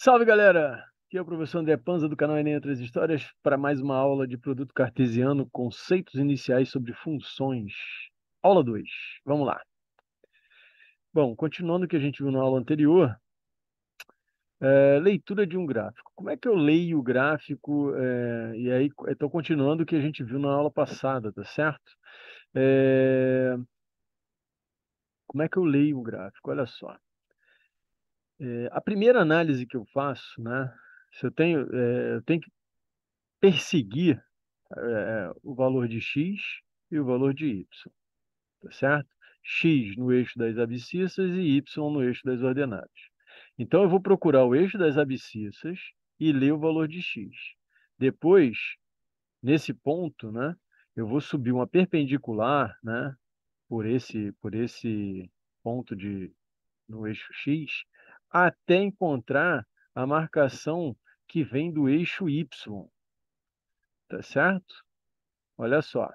Salve, galera! Aqui é o professor André Panza, do canal Enem Outras Histórias, para mais uma aula de produto cartesiano, conceitos iniciais sobre funções. Aula 2. Vamos lá. Bom, continuando o que a gente viu na aula anterior, leitura de um gráfico. Como é que eu leio o gráfico? E aí, estou continuando o que a gente viu na aula passada, tá certo? Como é que eu leio um gráfico? Olha só. A primeira análise que eu faço, né? Se eu tenho que perseguir o valor de x e o valor de y, tá certo? X no eixo das abscissas e y no eixo das ordenadas. Então, eu vou procurar o eixo das abscissas e ler o valor de x. Depois, nesse ponto, né, eu vou subir uma perpendicular, né, por esse ponto no eixo x, até encontrar a marcação que vem do eixo y, tá certo? Olha só.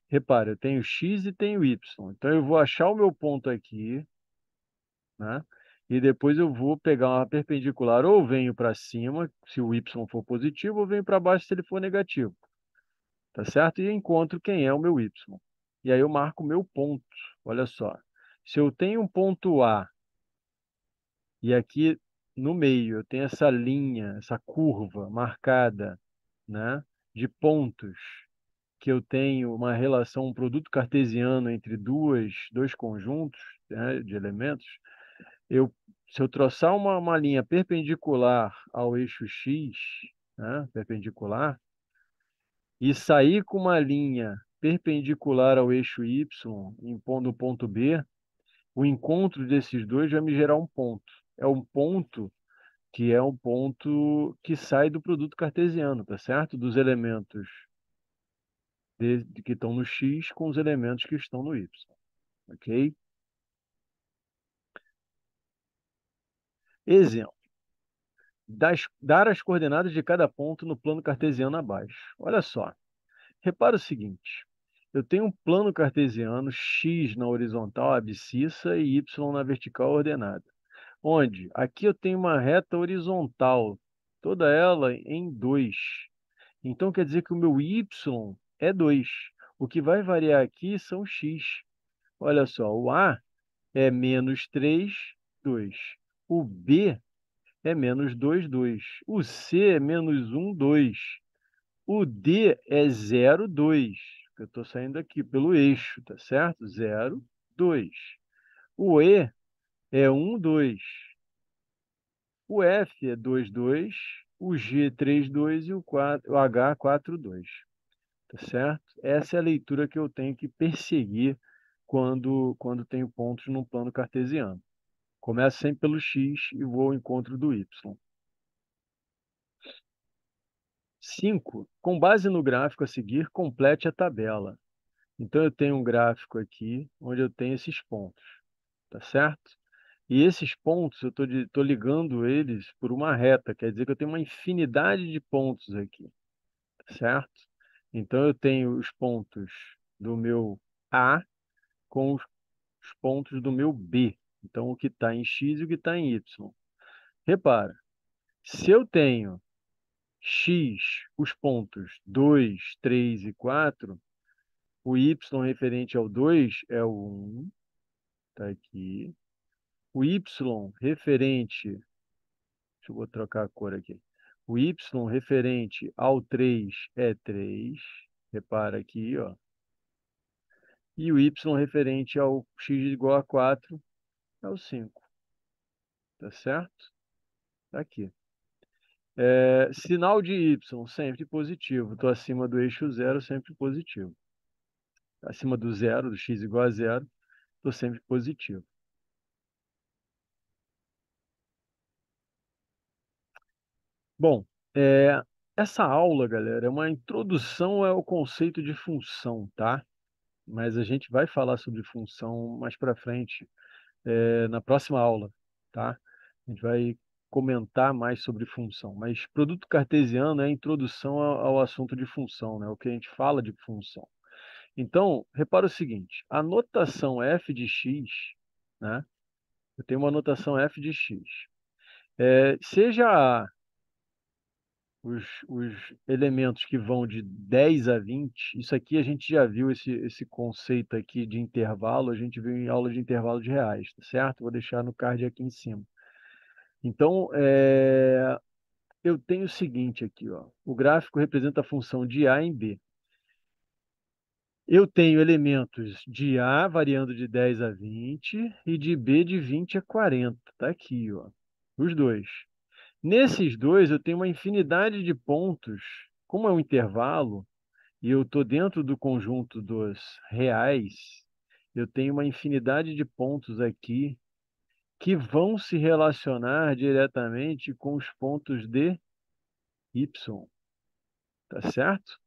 Repare, eu tenho x e tenho y. Então, eu vou achar o meu ponto aqui, né? E depois eu vou pegar uma perpendicular, ou venho para cima, se o y for positivo, ou venho para baixo se ele for negativo. Tá certo? E encontro quem é o meu y. E aí eu marco o meu ponto. Olha só. Se eu tenho um ponto A, e aqui no meio eu tenho essa linha, essa curva marcada, né, de pontos, que eu tenho uma relação, um produto cartesiano entre dois conjuntos, né, de elementos, se eu traçar uma linha perpendicular ao eixo x, né, perpendicular, e sair com uma linha perpendicular ao eixo y, no ponto B, o encontro desses dois vai me gerar um ponto. É um ponto que sai do produto cartesiano, tá certo? Dos elementos que estão no x com os elementos que estão no y, ok? Exemplo. Dar as coordenadas de cada ponto no plano cartesiano abaixo. Olha só. Repara o seguinte. Eu tenho um plano cartesiano, x na horizontal abscissa e y na vertical ordenada. Onde? Aqui eu tenho uma reta horizontal, toda ela em 2. Então, quer dizer que o meu y é 2. O que vai variar aqui são x. Olha só, o A é menos 3, 2. O B é menos 2, 2. O C é menos 1, 2. O D é 0, 2. Eu estou saindo aqui pelo eixo, tá certo? 0, 2. O E é 1, 2. O F é 2, 2. O G, 3, 2. E o H, 4, 2. Tá certo? Essa é a leitura que eu tenho que perseguir quando tenho pontos num plano cartesiano. Começo sempre pelo x e vou ao encontro do y. 5. Com base no gráfico a seguir, complete a tabela. Então, eu tenho um gráfico aqui, onde eu tenho esses pontos, tá certo? E esses pontos, eu estou ligando eles por uma reta, quer dizer que eu tenho uma infinidade de pontos aqui, tá certo? Então, eu tenho os pontos do meu A com os pontos do meu B. Então, o que está em X e o que está em Y. Repara, se eu tenho X, os pontos 2, 3 e 4, o Y referente ao 2 é o 1, está aqui. O Y referente, vou trocar a cor aqui. O Y referente ao 3 é 3, repara aqui, ó. E o Y referente ao x igual a 4 é o 5, tá certo? Tá aqui. Sinal de Y, sempre positivo. Estou acima do eixo zero, sempre positivo. Acima do zero, do x igual a zero, estou sempre positivo. Bom, essa aula, galera, é uma introdução ao conceito de função, tá? Mas a gente vai falar sobre função mais para frente, na próxima aula, tá? A gente vai comentar mais sobre função. Mas produto cartesiano é a introdução ao assunto de função, né? O que a gente fala de função. Então, repara o seguinte, a notação f de x, né? Eu tenho uma notação f de x. Seja A, os elementos que vão de 10 a 20, isso aqui a gente já viu esse conceito aqui de intervalo, a gente viu em aula de intervalo de reais, tá certo? Vou deixar no card aqui em cima. Então, eu tenho o seguinte aqui, ó. O gráfico representa a função de A em B. Eu tenho elementos de A variando de 10 a 20 e de B de 20 a 40. Tá aqui, ó. Os dois. Nesses dois, eu tenho uma infinidade de pontos. Como é um intervalo, e eu estou dentro do conjunto dos reais, eu tenho uma infinidade de pontos aqui que vão se relacionar diretamente com os pontos de y. Tá certo?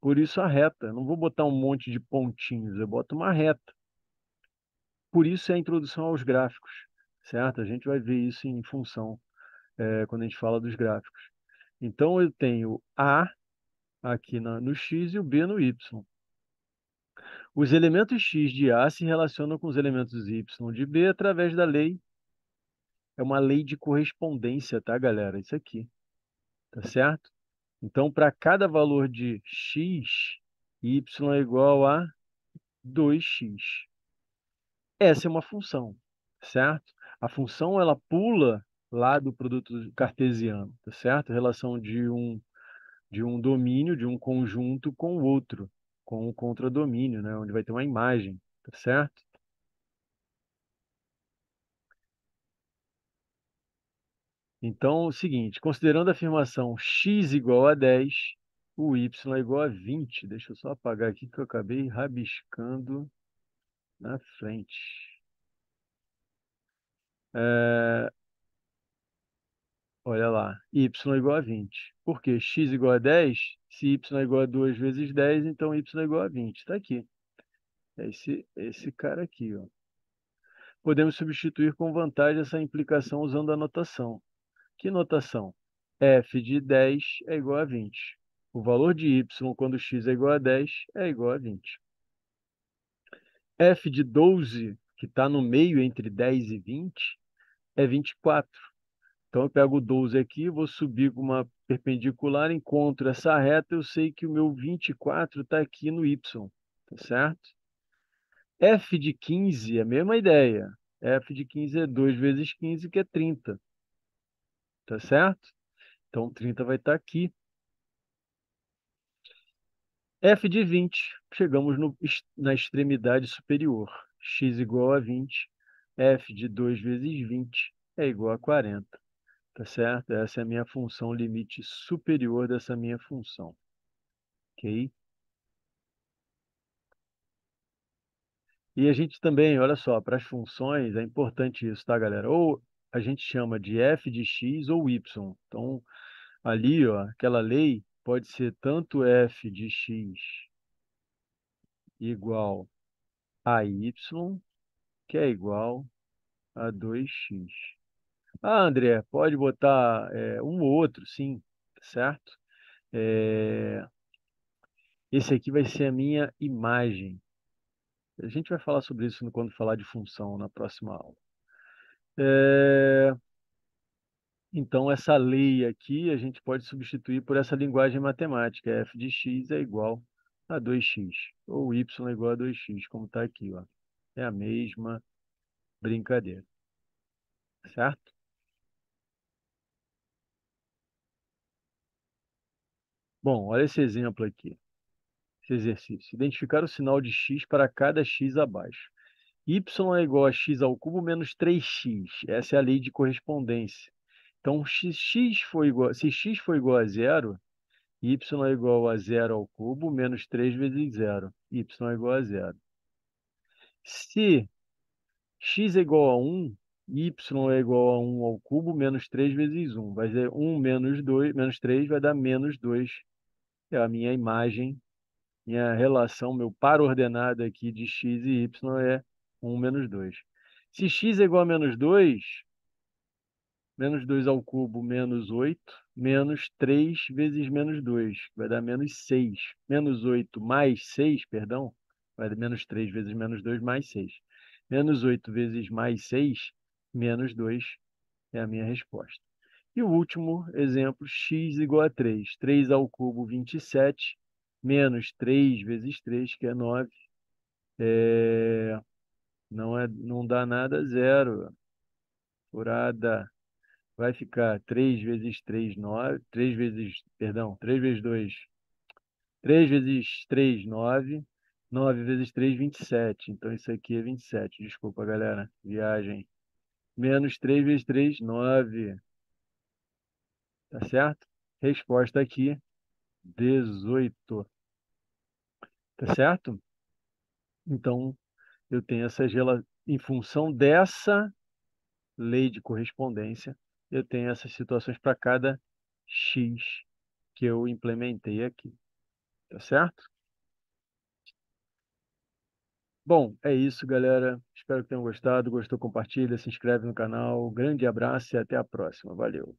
Por isso a reta. Eu não vou botar um monte de pontinhos, eu boto uma reta. Por isso é a introdução aos gráficos, certo? A gente vai ver isso em função, quando a gente fala dos gráficos. Então, eu tenho A aqui no X e o B no Y. Os elementos X de A se relacionam com os elementos Y de B através da lei. É uma lei de correspondência, tá, galera? Isso aqui, tá certo? Então, para cada valor de X, Y é igual a 2x. Essa é uma função, certo? A função, ela pula lá do produto cartesiano, tá certo? A relação de um domínio, de um conjunto com o outro, com o contradomínio, né? Onde vai ter uma imagem, tá certo? Então, é o seguinte, considerando a afirmação x igual a 10, o y é igual a 20. Deixa eu só apagar aqui que eu acabei rabiscando na frente. É, Olha lá, y é igual a 20. Por quê? X igual a 10, se y é igual a 2 vezes 10, então y é igual a 20. Está aqui. É esse cara aqui, ó. Podemos substituir com vantagem essa implicação usando a notação. Que notação? F de 10 é igual a 20. O valor de y quando x é igual a 10 é igual a 20. F de 12, que está no meio entre 10 e 20, é 24. Então, eu pego o 12 aqui, vou subir com uma perpendicular, encontro essa reta, eu sei que o meu 24 está aqui no y, tá certo? F de 15 é a mesma ideia. F de 15 é 2 vezes 15, que é 30, tá certo? Então, 30 vai estar aqui. F de 20, chegamos na extremidade superior. X igual a 20, F de 2 vezes 20 é igual a 40. Tá certo? Essa é a minha função limite superior dessa minha função. Ok? E a gente também, olha só, para as funções é importante isso, tá, galera? Ou a gente chama de f de x ou y. Então, ali, ó, aquela lei pode ser tanto f de x igual a y, que é igual a 2x. Ah, André, pode botar um ou outro, sim, certo? É, Esse aqui vai ser a minha imagem. A gente vai falar sobre isso quando falar de função na próxima aula. É, Então, essa lei aqui a gente pode substituir por essa linguagem matemática. F de x é igual a 2x, ou y é igual a 2x, como está aqui, ó. É a mesma brincadeira, certo? Bom, olha esse exemplo aqui, esse exercício. Identificar o sinal de x para cada x abaixo. Y é igual a x ao cubo menos 3x. Essa é a lei de correspondência. Então, se x for igual a zero, y é igual a zero ao cubo menos 3 vezes zero. Y é igual a zero. Se x é igual a 1, y é igual a 1 ao cubo menos 3 vezes 1. Vai ser 1 menos 2, menos 3 vai dar menos 2. É a minha imagem, minha relação, meu par ordenado aqui de x e y é 1 menos 2. Se x é igual a menos 2, menos 2 ao cubo menos 8, menos 3 vezes menos 2, vai dar menos 6. Menos 8 mais 6, perdão, vai dar menos 3 vezes menos 2 mais 6. Menos 8 vezes mais 6, menos 2 é a minha resposta. E o último exemplo, x igual a 3. 3 ao cubo, 27, menos 3 vezes 3, que é 9. Não dá nada, zero. Furada. Vai ficar 3 vezes 3, 9. 3 vezes, perdão, 3 vezes 2. 3 vezes 3, 9. 9 vezes 3, 27. Então, isso aqui é 27. Desculpa, galera. Viagem. Menos 3 vezes 3, 9. Tá certo? Resposta aqui, 18. Tá certo? Então, eu tenho essas relações. Em função dessa lei de correspondência, eu tenho essas situações para cada x que eu implementei aqui. Tá certo? Bom, é isso, galera. Espero que tenham gostado. Gostou, compartilha, se inscreve no canal. Grande abraço e até a próxima. Valeu!